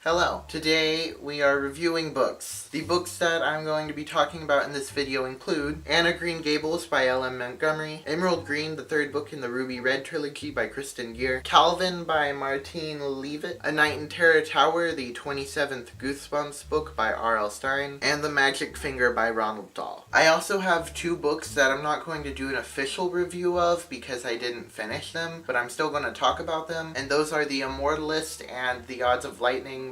Hello. Today we are reviewing books. The books that I'm going to be talking about in this video include Anna Green Gables by L.M. Montgomery, Emerald Green, the third book in the Ruby Red trilogy by Kristen Gear, Calvin by Martine Leavitt, A Night in Terror Tower, the 27th Goosebumps book by R.L. Stine, and The Magic Finger by Ronald Dahl. I also have two books that I'm not going to do an official review of because I didn't finish them, but I'm still going to talk about them, and those are The Immortalists and The Odds of Lightning.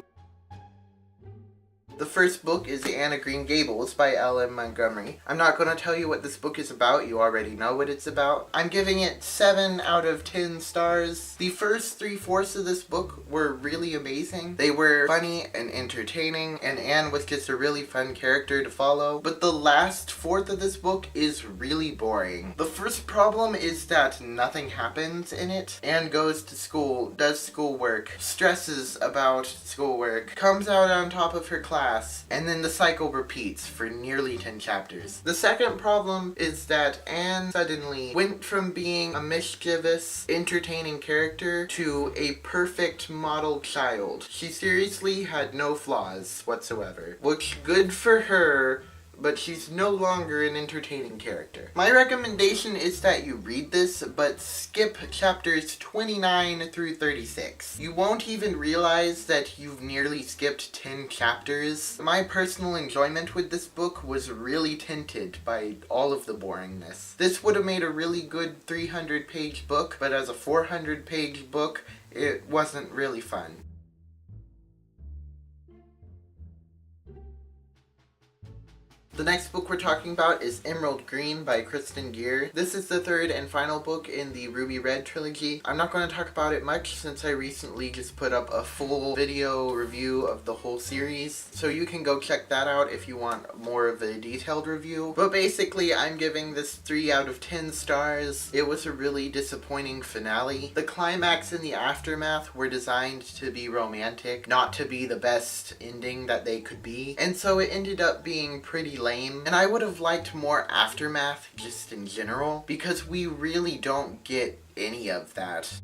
The first book is Anna Green Gables by L.M. Montgomery. I'm not going to tell you what this book is about, you already know what it's about. I'm giving it 7 out of 10 stars. The first 3/4 of this book were really amazing. They were funny and entertaining, and Anne was just a really fun character to follow. But the last fourth of this book is really boring. The first problem is that nothing happens in it. Anne goes to school, does schoolwork, stresses about schoolwork, comes out on top of her class, and then the cycle repeats for nearly 10 chapters. The second problem is that Anne suddenly went from being a mischievous, entertaining character to a perfect model child. She seriously had no flaws whatsoever, which good for her, but she's no longer an entertaining character. My recommendation is that you read this, but skip chapters 29 through 36. You won't even realize that you've nearly skipped 10 chapters. My personal enjoyment with this book was really tinted by all of the boringness. This would have made a really good 300-page book, but as a 400-page book, it wasn't really fun. The next book we're talking about is Emerald Green by Kristen Gear. This is the third and final book in the Ruby Red trilogy. I'm not going to talk about it much since I recently just put up a full video review of the whole series, so you can go check that out if you want more of a detailed review. But basically, I'm giving this 3 out of 10 stars. It was a really disappointing finale. The climax and the aftermath were designed to be romantic, not to be the best ending that they could be, and so it ended up being pretty lame. And I would have liked more aftermath just in general, because we really don't get any of that.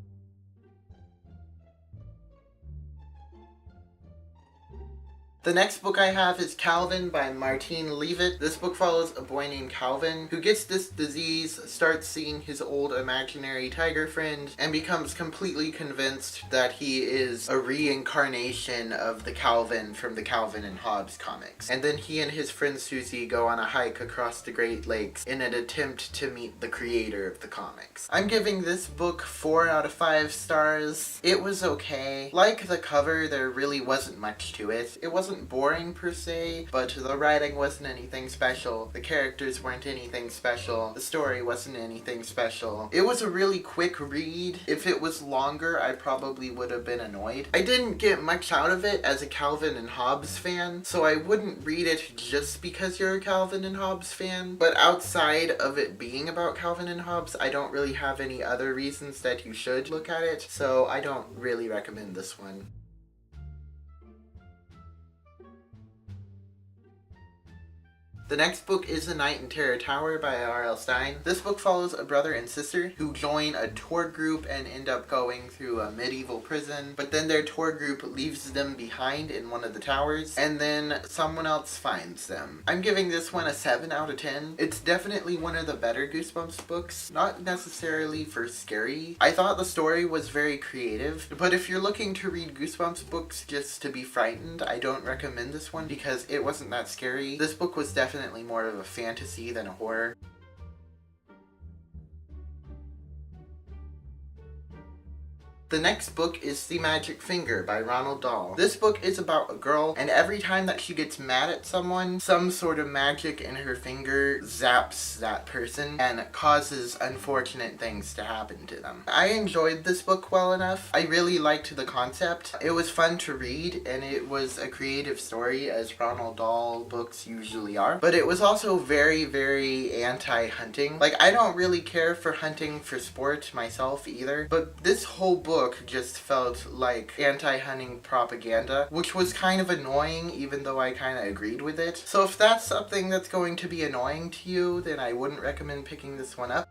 The next book I have is Calvin by Martine Leavitt. This book follows a boy named Calvin who gets this disease, starts seeing his old imaginary tiger friend, and becomes completely convinced that he is a reincarnation of the Calvin from the Calvin and Hobbes comics. And then he and his friend Susie go on a hike across the Great Lakes in an attempt to meet the creator of the comics. I'm giving this book 4 out of 5 stars. It was okay. Like the cover, there really wasn't much to it. It wasn't boring per se, but the writing wasn't anything special. The characters weren't anything special. The story wasn't anything special. It was a really quick read. If it was longer, I probably would have been annoyed. I didn't get much out of it as a Calvin and Hobbes fan, so I wouldn't read it just because you're a Calvin and Hobbes fan. But outside of it being about Calvin and Hobbes, I don't really have any other reasons that you should look at it, so I don't really recommend this one. The next book is A Night in Terror Tower by R.L. Stine. This book follows a brother and sister who join a tour group and end up going through a medieval prison, but then their tour group leaves them behind in one of the towers, and then someone else finds them. I'm giving this one a 7 out of 10. It's definitely one of the better Goosebumps books, not necessarily for scary. I thought the story was very creative, but if you're looking to read Goosebumps books just to be frightened, I don't recommend this one because it wasn't that scary. This book was definitely more of a fantasy than a horror. The next book is The Magic Finger by Ronald Dahl. This book is about a girl, and every time that she gets mad at someone, some sort of magic in her finger zaps that person and causes unfortunate things to happen to them. I enjoyed this book well enough. I really liked the concept. It was fun to read, and it was a creative story, as Ronald Dahl books usually are. But it was also very, very anti-hunting. Like, I don't really care for hunting for sport myself either, but this whole book just felt like anti-hunting propaganda, which was kind of annoying even though I kind of agreed with it. So if that's something that's going to be annoying to you, then I wouldn't recommend picking this one up.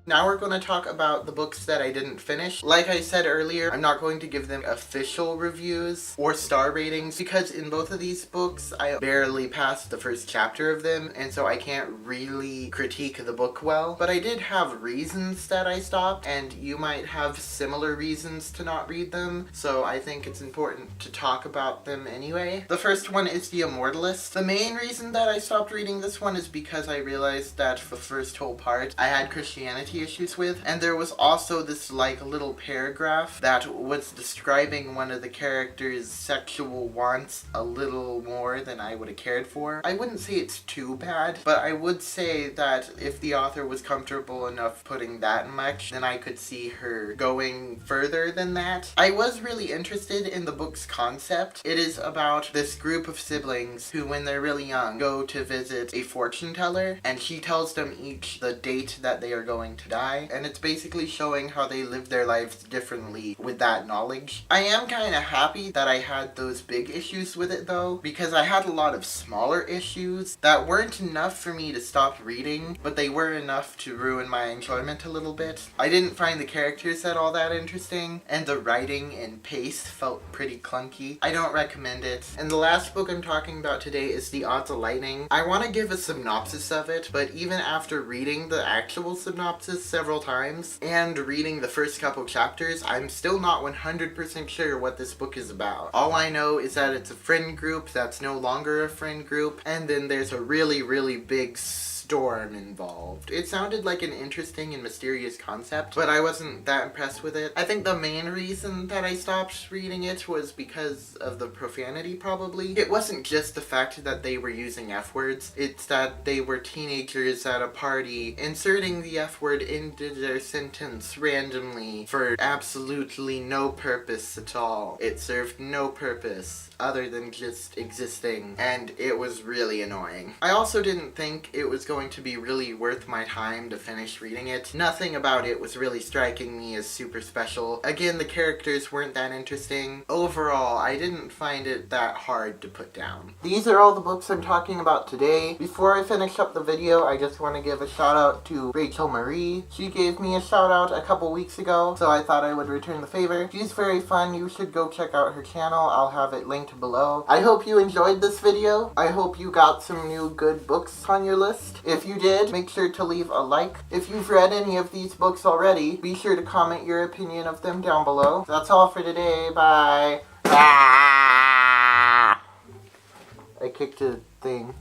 Now we're going to talk about the books that I didn't finish. Like I said earlier, I'm not going to give them official reviews or star ratings because in both of these books, I barely passed the first chapter of them, and so I can't really critique the book well. But I did have reasons that I stopped, and you might have similar reasons to not read them, so I think it's important to talk about them anyway. The first one is The Immortalists. The main reason that I stopped reading this one is because I realized that for the first whole part, I had Christianity issues with, and there was also this like little paragraph that was describing one of the characters' sexual wants a little more than I would have cared for. I wouldn't say it's too bad, but I would say that if the author was comfortable enough putting that much, then I could see her going further than that. I was really interested in the book's concept. It is about this group of siblings who, when they're really young, go to visit a fortune teller, and she tells them each the date that they are going to die, and it's basically showing how they live their lives differently with that knowledge. I am kind of happy that I had those big issues with it though, because I had a lot of smaller issues that weren't enough for me to stop reading, but they were enough to ruin my enjoyment a little bit. I didn't find the characters at all that interesting, and the writing and pace felt pretty clunky. I don't recommend it. And the last book I'm talking about today is The Odds of Lightning. I want to give a synopsis of it, but even after reading the actual synopsis several times and reading the first couple chapters, I'm still not 100% sure what this book is about. All I know is that it's a friend group that's no longer a friend group, and then there's a really big storm involved. It sounded like an interesting and mysterious concept, but I wasn't that impressed with it. I think the main reason that I stopped reading it was because of the profanity, probably. It wasn't just the fact that they were using F-words, it's that they were teenagers at a party inserting the F-word into their sentence randomly for absolutely no purpose at all. It served no purpose other than just existing, and it was really annoying. I also didn't think it was going to be really worth my time to finish reading it. Nothing about it was really striking me as super special. Again, the characters weren't that interesting. Overall, I didn't find it that hard to put down. These are all the books I'm talking about today. Before I finish up the video, I just want to give a shout out to Rachel Marie. She gave me a shout out a couple weeks ago, so I thought I would return the favor. She's very fun. You should go check out her channel. I'll have it linked below. I hope you enjoyed this video. I hope you got some new good books on your list. If you did, make sure to leave a like. If you've read any of these books already, be sure to comment your opinion of them down below. That's all for today. Bye. Ah! I kicked a thing.